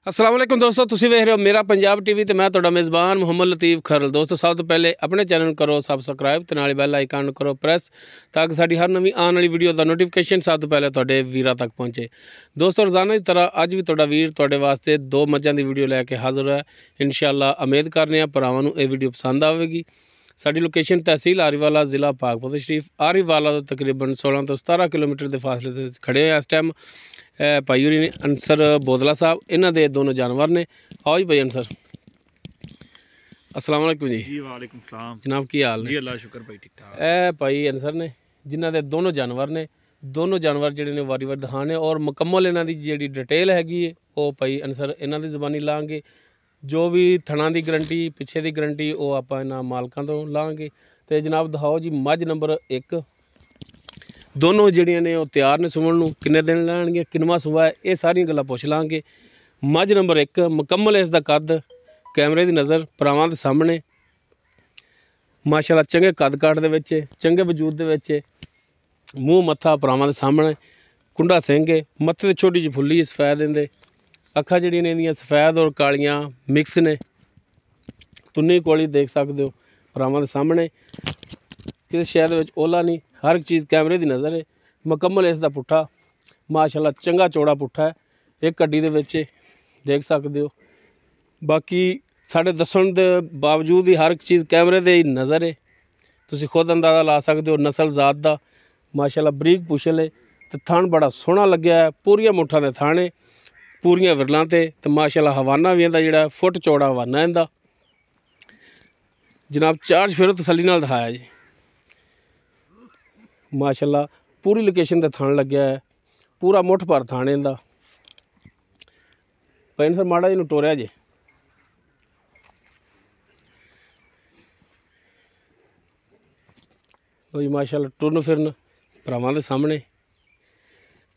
अस्सलाम वालेकुम दोस्तों, तुसी वेख रहे हो मेरा पंजाब टीवी ते मैं तुहाडा मेज़बान मुहम्मद लतीफ़ खरल। दोस्तों सब तो पहले अपने चैनल करो सबसक्राइब ते नाल बैल आइकन करो प्रेस ताकि साडी हर नवीं आने वाली वीडियो दा नोटिफिकेशन सब तो पहले तुहाडे वीरां तक पहुंचे। दोस्तों रोज़ाना की तरह अज भी तुहाडा वीर तुहाडे वास्ते दो मज्जां दी वीडियो लैके हाज़र है। इंशाअल्लाह उम्मीद करने भरावां नूं ये वीडियो पसंद आवेगी। साडी लोकेशन तहसील आरीवाला ज़िला पाकपत शरीफ आरीवाला तो तकरीबन 16 तो 17 किलोमीटर के फासले से खड़े हैं। इस टाइम भाई होरी ने अंसर बोदला साहब इन्हां दे दोनों जानवर ने। आओ जी भाई अंसर, अस्सलाम वालेकुम जी। जी वालेकुम सलाम जनाब की हाल जी, ने? अल्लाह शुक्र भाई ठीक ठाक। ए भाई अंसर ने जिन्हां दे दोनों जानवर ने, दोनों जानवर जिहड़े ने वारी वारी दिखाने और मुकम्मल इन्हां दी जिहड़ी डिटेल हैगी है वो भाई अंसर इन्हां दी ज़बानी लांगे। जो भी थणा की गरंटी पिछे की गरंटी वो आप इन्हां मालकां तो लांगे। तो जनाब दिखाओ जी मझ नंबर 1 दोनों ਜਿਹੜੀਆਂ ਨੇ ਉਹ ਤਿਆਰ ਨੇ ਸੁਣਨ ਨੂੰ, ਕਿੰਨੇ ਦਿਨ ਲੈਣਗੇ, ਕਿੰਨਵਾਂ ਸੂਆ ਹੈ, ਇਹ ਸਾਰੀਆਂ ਗੱਲਾਂ ਪੁੱਛ ਲਾਂਗੇ। ਮੱਝ ਨੰਬਰ 1 ਮੁਕੰਮਲ ਇਸ ਦਾ ਕੱਦ ਕੈਮਰੇ ਦੀ ਨਜ਼ਰ ਭਰਾਵਾਂ ਦੇ ਸਾਹਮਣੇ ਮਾਸ਼ਾਅੱਲਾ ਚੰਗੇ ਕੱਦ ਕਾਠ ਦੇ ਵਿੱਚ ਚੰਗੇ ਵਜੂਦ ਦੇ ਵਿੱਚ ਮੂੰਹ ਮੱਥਾ ਭਰਾਵਾਂ ਦੇ ਸਾਹਮਣੇ ਕੁੰਡਾ ਸਿੰਘ ਹੈ, ਮੱਥੇ ਤੇ ਛੋਟੀ ਜਿਹੀ ਫੁੱਲੀ ਸਫੈਦ ਇਹਦੇ ਅੱਖਾਂ ਜਿਹੜੀਆਂ ਨੇ ਇਹਦੀਆਂ ਸਫੈਦ ਔਰ ਕਾਲੀਆਂ ਮਿਕਸ ਨੇ। ਤੁੰਨੀ ਕੋਲੀ ਦੇਖ ਸਕਦੇ ਹੋ ਭਰਾਵਾਂ ਦੇ ਸਾਹਮਣੇ, किसी शहर में ओला नहीं, हर एक चीज़ कैमरे की नज़र है। मुकम्मल इसका पुट्ठा माशाल्लाह चंगा चौड़ा पुट्ठा है, एक कड्डी दे विच देख सकते हो। बाकी साढ़े दसन के बावजूद ही हर एक चीज़ कैमरे की नज़र है, तुसी खुद अंदाज़ा ला सकते हो। नस्ल जात का माशाल्लाह बरीक पुछल है तो थण बड़ा सोहना लग्या है, पूरिया मुठा के थण है, पूरिया विरलों ते माशाल्लाह हवाना भी इहदा जिहड़ा फुट चौड़ा हवाना इहदा। जनाब चार्ज फिर तसल्ली नाल दिखाया जी माशाल्लाह पूरी लोकेशन ते थान लग्या है, पूरा मुठ भर थाने दा। भाई फिर माड़ा जी टोरिया जे जी माशाल्लाह टुरन फिरन भरावां दे सामने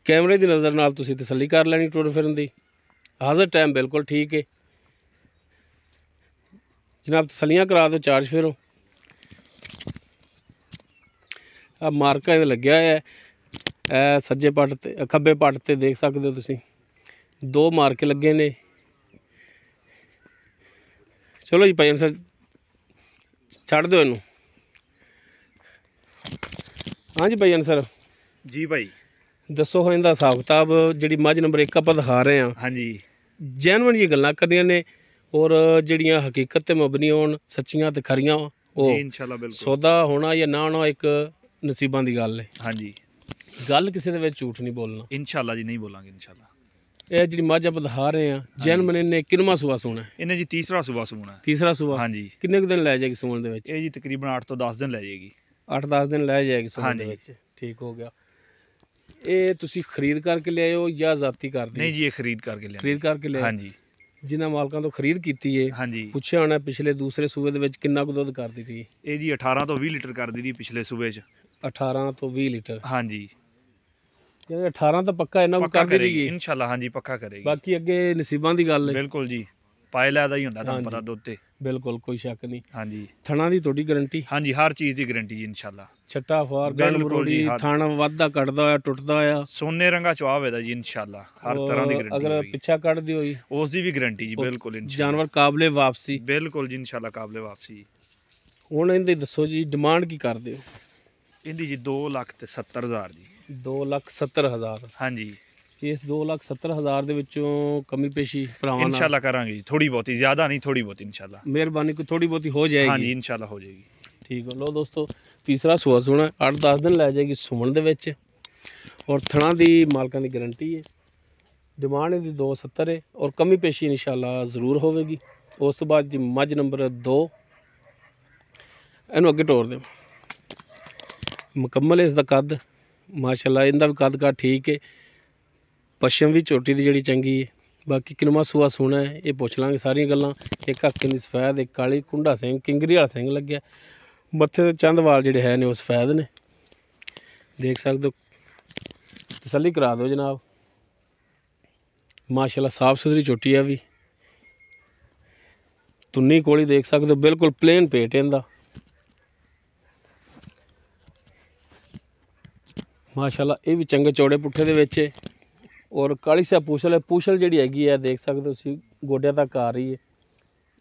कैमरे की नज़र नाल तुसी तसल्ली कर लैनी टुरन फिरन दी। हाज़र टाइम बिल्कुल ठीक है जनाब, तसल्लियां करा दो चार्ज फिरो। आ मार्का लग्या है सज्जे पट ते खब्बे पट ते देख सकते हो तुसी, दो मार्के लगे ने। चलो जी भाई अंसर छड़ दो इनू। हाँ जी भाई अंसर जी भाई दसो हो इनका हिसाब किताब जी मझ नंबर 1 आप दिखा रहे हैं। हाँ जी जैनवन जी गल्लां करनियां ने और जड़ियाँ हकीकत ते मबनी होन सच्चियां ते खरियां वो जी इंशाल्लाह बिल्कुल सौदा होना या ना होना एक नसीबां दी गल है। हाँ जी गल किसी दे विच झूठ नहीं बोलना इंशाल्लाह जी नहीं बोलांगे इंशाल्लाह। ਇਹ ਜਿਹੜੀ ਮੱਝ ਆਪਾਂ ਦਿਖਾ ਰਹੇ ਆ ਜੈਨਮਨ ਨੇ ਕਿੰਨਵਾਂ ਸੂਆ ਸੂਣਾ ਹੈ? इन्हें जी तीसरा सुबह सूना है। ਤੀਸਰਾ ਸੂਆ। हाँ जी ਕਿੰਨੇ ਕੁ ਦਿਨ ਲੈ ਜਾਏਗੀ ਸੂਣ ਦੇ ਵਿੱਚ? ये जी तकरीबन 8 तो 10 दिन ले जाएगी। 8-10 ਦਿਨ ਲੈ ਜਾਏਗੀ ਸੂਣ ਦੇ ਹਾਂਜੀ। ਵਿੱਚ। ਠੀਕ ਹੋ ਗਿਆ। ਇਹ ਤੁਸੀਂ ਖਰੀਦ ਕਰਕੇ ਲਿਆਏ ਹੋ ਜਾਂ ਜ਼ਾਤੀ ਕਰਦੇ? नहीं जी ये खरीद करके ले ਖਰੀਦ ਕਰਕੇ ਲਿਆਏ। हाँ जी ਜਿਨ੍ਹਾਂ ਮਾਲਕਾਂ ਤੋਂ ਖਰੀਦ ਕੀਤੀ ਹੈ हाँ जी ਪੁੱਛਿਆ ਹੋਣਾ ਪਿਛਲੇ ਦੂਸਰੇ ਸੂਏ ਦੇ ਵਿੱਚ ਕਿੰਨਾ ਕੁ ਦੁੱਧ ਕਰਦੀ ਸੀ? ये जी 18 तो 20 लीटर कर दी थी पिछले सूबे च। 18 ਤੋਂ 20 ਲੀਟਰ। हाँ जी ਕਹਿੰਦੇ 18 ਤਾਂ ਪੱਕਾ ਇਹਨਾਂ ਕੁ पक्का ਕਰਦੀ करेगी ਰਹੀ। इंशाल्लाह। हाँ जी पक्का करेगी। ਬਾਕੀ ਅੱਗੇ ਨਸੀਬਾਂ ਦੀ ਗੱਲ ਹੈ। बिल्कुल जी पाए लैदा ही होंदा तुहानू हाँ पता जी। दुध ते। ਬਿਲਕੁਲ ਕੋਈ ਸ਼ੱਕ ਨਹੀਂ। हाँ जी ਥਣਾ ਦੀ ਤੁਹਾਡੀ ਗਾਰੰਟੀ? हाँ जी हर चीज़ की गारंटी जी इंशाल्लाह। ਛੱਟਾ ਫਾਰ ਗੰਢ बिल्कुल ਮਰੋੜੀ जी, हाँ। ਥਣ ਵੱਧਦਾ ਕੱਟਦਾ ਹੋਇਆ ਟੁੱਟਦਾ ਹੋਇਆ सोने रंगा चुआव है जी इंशाल्लाह हर तरह की गारंटी अगर पिछा ਕੱਢਦੀ ਹੋਈ उसकी भी गारंटी जी बिल्कुल इंशाल्लाह। ਜਾਨਵਰ ਕਾਬਲੇ ਵਾਪਸੀ। बिल्कुल जी इंशाल्लाह काबले वापसी। ਹੁਣ ਇਹਦੀ ਦੱਸੋ ਜੀ ਡਿਮਾਂਡ ਕੀ ਕਰਦੇ ਹੋ? इहदी जी 2,70,000 जी। 2,70,000। हाँ जी ਇਸ 2,70,000 ਦੇ ਵਿੱਚੋਂ ਕਮੀ ਪੇਸ਼ੀ ਭਰਾਵਾਂ ਨਾਲ इंशाल्लाह करांगे जी, थोड़ी बहुत ज़्यादा नहीं थोड़ी बहुत इंशाल्लाह। ਮਿਹਰਬਾਨੀ ਕੋਈ ਥੋੜੀ ਬਹੁਤੀ ਹੋ हाँ जी ਜਾਏਗੀ। इंशाल्लाह हो जाएगी। ਠੀਕ ਹੋ। ਲੋ ਦੋਸਤੋ ਤੀਸਰਾ ਸੂਆ ਸੋਣਾ 8-10 ਦਿਨ ਲੈ ਜਾਏਗੀ ਸੁਮਣ ਦੇ ਵਿੱਚ ਔਰ ਥਣਾ ਦੀ ਮਾਲਕਾਂ ਦੀ ਗਾਰੰਟੀ ਹੈ। ਡਿਮਾਂਡ ਇਹਦੀ 2,70 ਹੈ ਔਰ ਕਮੀ ਪੇਸ਼ੀ ਇਨਸ਼ਾਅੱਲਾ ਜ਼ਰੂਰ ਹੋਵੇਗੀ। ਉਸ ਤੋਂ ਬਾਅਦ ਜੀ ਮੱਝ ਨੰਬਰ 2 ਇਹਨੂੰ ਅੱਗੇ ਟੋਰ ਦਿਓ। ਮੁਕੰਮਲ ਇਸ ਦਾ ਕੱਦ ਮਾਸ਼ਾਅੱਲਾ ਇਹਦਾ ਵੀ ਕੱਦ ਕਾਠ ਠੀਕ ਹੈ। ਪਸ਼ਮ ਵੀ ਝੋਟੀ ਦੀ ਜਿਹੜੀ ਚੰਗੀ ਹੈ। ਬਾਕੀ ਕਿੰਨਵਾਂ ਸੂਆ ਸੋਣਾ ਹੈ ਇਹ ਪੁੱਛ ਲਾਂਗੇ ਸਾਰੀਆਂ ਗੱਲਾਂ। ਇੱਕ ਅੱਖ ਦੀ ਸਫੈਦ, ਇੱਕ ਕਾਲੀ ਕੁੰਡਾ ਸਿੰਘ ਕਿੰਗਰੀ ਵਾਲਾ ਸਿੰਘ ਲੱਗਿਆ। ਮੱਥੇ ਤੇ ਚੰਦ ਵਾਲ ਜਿਹੜੇ ਹੈ ਨੇ ਉਹ ਸਫੈਦ ਨੇ ਦੇਖ ਸਕਦੇ ਹੋ। ਤਸੱਲੀ ਕਰਾ ਦਿਓ ਜਨਾਬ। ਮਾਸ਼ਾਅੱਲਾ ਸਾਫ ਸੁਥਰੀ ਝੋਟੀ ਹੈ ਵੀ। ਤੁੰਨੀ ਕੋਲੀ ਦੇਖ ਸਕਦੇ ਹੋ ਬਿਲਕੁਲ ਪਲੇਨ ਪੇਟ ਇਹਦਾ ਮਾਸ਼ਾਅੱਲਾ। ਇਹ ਵੀ ਚੰਗੇ ਚੌੜੇ ਪੁੱਠੇ ਦੇ ਵਿੱਚ ਔਰ ਕਾਲੀ ਸਿਆ ਪੂਛਲ ਜਿਹੜੀ ਹੈਗੀ ਹੈ ਦੇਖ ਸਕਦੇ ਹੋ ਤੁਸੀਂ ਗੋਡਿਆਂ ਤੱਕ ਆ ਰਹੀ ਹੈ,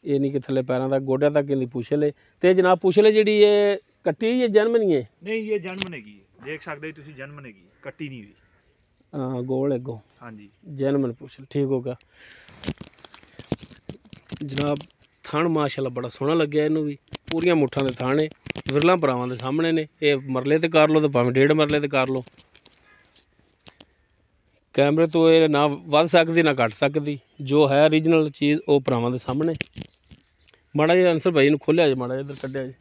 ਇਹ ਨਹੀਂ ਕਿ ਥੱਲੇ ਪੈਰਾਂ ਤੱਕ, ਗੋਡਿਆਂ ਤੱਕ ਇਹਦੀ ਪੂਛਲ ਹੈ। ਤੇ ਜਨਾਬ ਪੂਛਲ ਜਿਹੜੀ ਹੈ ਕੱਟੀ ਹੈ ਜਨਮ ਨਹੀਂ ਹੈ? ਨਹੀਂ, ਇਹ ਜਨਮ ਨੇਗੀ, ਦੇਖ ਸਕਦੇ ਹੋ ਤੁਸੀਂ, ਜਨਮ ਨੇਗੀ, ਕੱਟੀ ਨਹੀਂ ਹੋਈ। ਹਾਂ ਗੋਲ ਅੱਗੋਂ, ਹਾਂਜੀ ਜਨਮਨ ਪੂਛਲ, ਠੀਕ ਹੋਗਾ ਜਨਾਬ। ਥਣ ਮਾਸ਼ਾਅੱਲਾ ਬੜਾ ਸੋਹਣਾ ਲੱਗਿਆ ਇਹਨੂੰ ਵੀ, ਪੂਰੀਆਂ ਮੁੱਠਾਂ ਦੇ ਥਣ ਨੇ, ਵਿਰਲਾ ਭਰਾਵਾਂ ਦੇ ਸਾਹਮਣੇ ਨੇ। ਇਹ ਮਰਲੇ ਤੇ ਕਰ ਲਓ ਤੇ ਭਾਵੇਂ 1.5 ਮਰਲੇ ਤੇ ਕਰ ਲਓ, ਕੈਮਰੇ ਤੋਂ ਇਹ ਨਾ ਵੱਧ ਸਕਦੀ ਨਾ ਘੱਟ ਸਕਦੀ, ਜੋ ਹੈ ਓਰੀਜਨਲ ਚੀਜ਼ ਉਹ ਭਰਾਵਾਂ ਦੇ ਸਾਹਮਣੇ। ਮਾੜਾ ਜਿਹਾ ਅਨਸਰ ਭਾਈ ਨੂੰ ਖੋਲਿਆ ਜੇ, ਮਾੜਾ ਜਿਹਾ ਇੱਧਰ ਕੱਢਿਆ ਜੇ,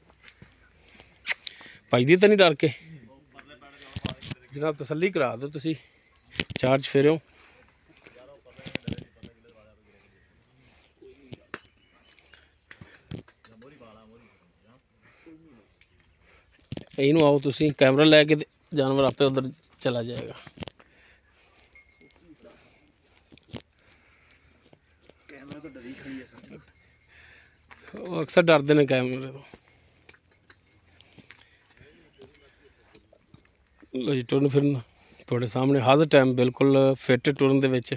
ਭਾਈ ਦੀ ਤਾਂ ਨਹੀਂ ਡਰ ਕੇ ਜਨਾਬ, ਤਸੱਲੀ ਕਰਾ ਦਿਓ ਤੁਸੀਂ, ਚਾਰਜ ਫੇਰਿਓ। ਇਹਨੂੰ ਆਓ ਤੁਸੀਂ ਕੈਮਰਾ ਲੈ ਕੇ, ਜਾਨਵਰ ਆਪੇ ਉਧਰ ਚਲਾ ਜਾਏਗਾ। ਕੈਮਰਾ ਤਾਂ ਡਰੀ ਖੜੀ ਹੈ ਸਰ, ਉਹ ਅਕਸਰ ਡਰਦੇ ਨੇ ਕੈਮਰੇ ਤੋਂ। ਲੋ ਜੀ ਟੁਰਨ ਫਿਰਨ ਤੁਹਾਡੇ ਸਾਹਮਣੇ ਹਰ ਟਾਈਮ ਬਿਲਕੁਲ ਫਿੱਟ ਟੁਰਨ ਦੇ ਵਿੱਚ,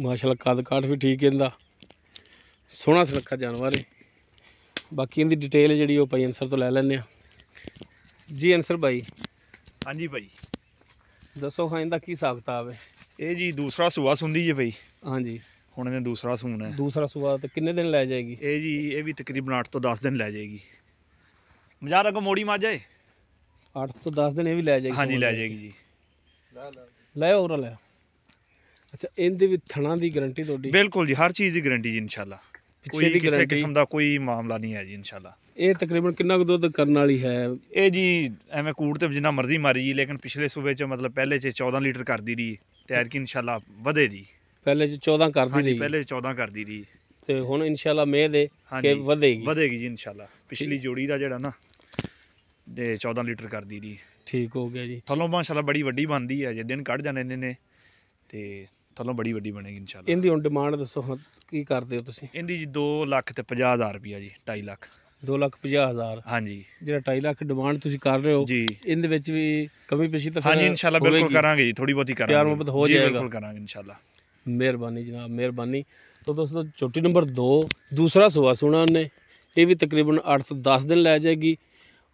ਮਾਸ਼ਾਅੱਲਾ ਕੱਦ ਕਾਠ ਵੀ ਠੀਕ ਇਹਦਾ, ਸੋਹਣਾ ਸੁਨੱਖਾ ਜਾਨਵਰ ਹੈ। ਬਾਕੀ ਇਹਦੀ ਡਿਟੇਲ ਜਿਹੜੀ ਉਹ ਭਾਈ ਅਨਸਰ ਤੋਂ ਲੈ ਲੈਂਦੇ ਆ ਜੀ। ਅਨਸਰ ਭਾਈ ਹਾਂਜੀ ਭਾਈ ਦੱਸੋ ਹਾਂ ਇਹਦਾ ਕੀ ਹਿਸਾਬ ਕਿਤਾਬ ਹੈ? ਇਹ ਜੀ ਦੂਸਰਾ ਸੂਆ ਸੁੰਦੀ ਹੈ ਭਾਈ, ਹਾਂਜੀ ਹੁਣ ਇਹਨੇ ਦੂਸਰਾ ਸੂਣਾ ਹੈ। ਦੂਸਰਾ ਸੂਆ ਤੇ ਕਿੰਨੇ ਦਿਨ ਲੈ ਜਾਏਗੀ? ਇਹ ਜੀ ਇਹ ਵੀ ਤਕਰੀਬਨ 8 ਤੋਂ 10 ਦਿਨ ਲੈ ਜਾਏਗੀ। ਮਜ਼ਾਰ ਅੱਗੋਂ ਮੋੜੀ ਮੱਝ ਹੈ, 8 ਤੋਂ 10 ਦਿਨ ਇਹ ਵੀ ਲੈ ਜਾਏਗੀ? ਹਾਂਜੀ ਲੈ ਜਾਏਗੀ ਜੀ, ਲੈ ਹੋਰ ਲੈ। ਅੱਛਾ ਇਹਦੇ ਵੀ ਥਣਾ ਦੀ ਗਾਰੰਟੀ ਤੁਹਾਡੀ? ਬਿਲਕੁਲ ਜੀ, ਹਰ ਚੀਜ਼ ਦੀ ਗਾਰੰਟੀ ਜੀ ਇਨਸ਼ਾਅੱਲਾ, ਕੋਈ ਕਿਸੇ ਕਿਸਮ ਦਾ ਕੋਈ ਮਾਮਲਾ ਨਹੀਂ ਹੈ ਜੀ ਇਨਸ਼ਾਅੱਲਾ। ਇਹ ਤਕਰੀਬਨ ਕਿੰਨਾ ਕੁ ਦੁੱਧ ਕਰਨ ਵਾਲੀ ਹੈ? ਇਹ ਜੀ ਐਵੇਂ ਕੂੜ ਤੇ ਜਿੰਨਾ ਮਰਜ਼ੀ ਮਾਰੀ ਜੀ, ਲੇਕਿਨ ਪਿਛਲੇ ਸੂਬੇ 'ਚ ਮਤਲਬ ਪਹਿਲੇ 'ਚ 14 ਲੀਟਰ ਕਰਦੀ ਰਹੀ ਤੇ ਐਤਕੀ ਇਨਸ਼ਾਅੱਲਾ ਵਧੇ ਜੀ। ਪਹਿਲੇ 'ਚ 14 ਕਰਦੀ ਹਾਂਜੀ ਰਹੀ, ਪਹਿਲੇ 14 ਕਰਦੀ ਰਹੀ ਤੇ ਹੁਣ ਇਨਸ਼ਾਅੱਲਾ ਉਮੀਦ ਹੈ ਕਿ ਹਾਂਜੀ ਵਧੇਗੀ ਜੀ ਇਨਸ਼ਾਅੱਲਾ। ਪਿਛਲੀ ਜੋੜੀ ਦਾ ਜਿਹੜਾ ਨਾ ਤੇ 14 ਲੀਟਰ ਕਰਦੀ ਰਹੀ। ਠੀਕ ਹੋ ਗਿਆ ਜੀ। ਥੱਲੋਂ ਮਾਸ਼ਾਅੱਲਾ ਬੜੀ ਵੱਡੀ ਬਣਦੀ ਹੈ, ਜੇ ਦਿਨ ਕੱਢ ਜਾਣੇ ਨੇ ਤੇ ਥੱਲੋਂ ਬੜੀ ਵੱਡੀ ਬਣੇਗੀ ਇਨਸ਼ਾਅੱਲਾ। ਇਹਦੀ ਹੁਣ ਡਿਮਾਂਡ ਦੱਸੋ ਹਾਂ, ਕੀ ਕਰਦੇ ਹੋ ਤੁਸੀਂ? ਇਹਦੀ ਜੀ 2,50,000 ਰੁਪਇਆ ਜੀ, 2.5 ਲੱਖ। 2,50,000? ਹਾਂਜੀ ਜਿਹੜਾ 2.5 ਲੱਖ ਡਿਮਾਂਡ ਤੁਸੀਂ ਕਰ ਰਹੇ ਹੋ ਜੀ, ਇਹਦੇ ਵਿੱਚ ਵੀ ਕਮੀ ਪੇਸ਼ੀ ਤਾਂ ਹਾਂਜੀ ਇਨਸ਼ਾਅੱਲਾ ਬਿਲਕੁਲ ਕਰਾਂਗੇ ਜੀ, ਥੋੜੀ ਬਹੁਤੀ ਕਰਾਂਗੇ, ਪਿਆਰ ਮੁਹੱਬਤ ਹੋ ਜੀ ਜਾਏਗਾ, ਬਿਲਕੁਲ ਕਰਾਂਗੇ ਇਨਸ਼ਾਅੱਲਾ। ਮਿਹਰਬਾਨੀ ਜਨਾਬ, ਮਿਹਰਬਾਨੀ। तो दोस्तों चोटी नंबर 2 दूसरा सुहा सुना उन्हें, ये भी तकरीबन 8 तो 10 दिन लै जाएगी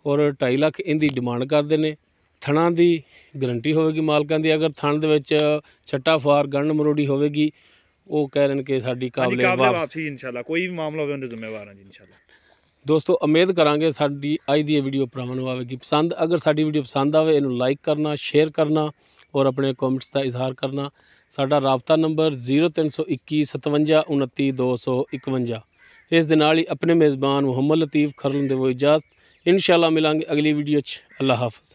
और 2.5 लाख इनकी डिमांड करते हैं। थणा की गारंटी होगी मालकां दी, अगर थण दे विच छट्टा फार गंढ मरोड़ी होगी वो कह रहे हैं कि साडी काबले वापसी इंशाल्लाह, कोई भी मामला होवे उनके जिम्मेवार हैं जी इंशाल्लाह। दोस्तों उम्मीद करांगे साडी अज दी वीडियो भरावां नूं आवेगी पसंद। अगर साडी वीडियो पसंद आवे इनू लाइक करना, शेयर करना और अपने कॉमेंट्स का इजहार करना। साडा राबता नंबर 0321 57 29 251। इस दे नाल ही अपने मेज़बान मुहम्मद लतीफ़ खरल दे वो इजाज़त। इंशाअल्लाह मिलांगे अगली वीडियो च। अल्लाह हाफ़िज़।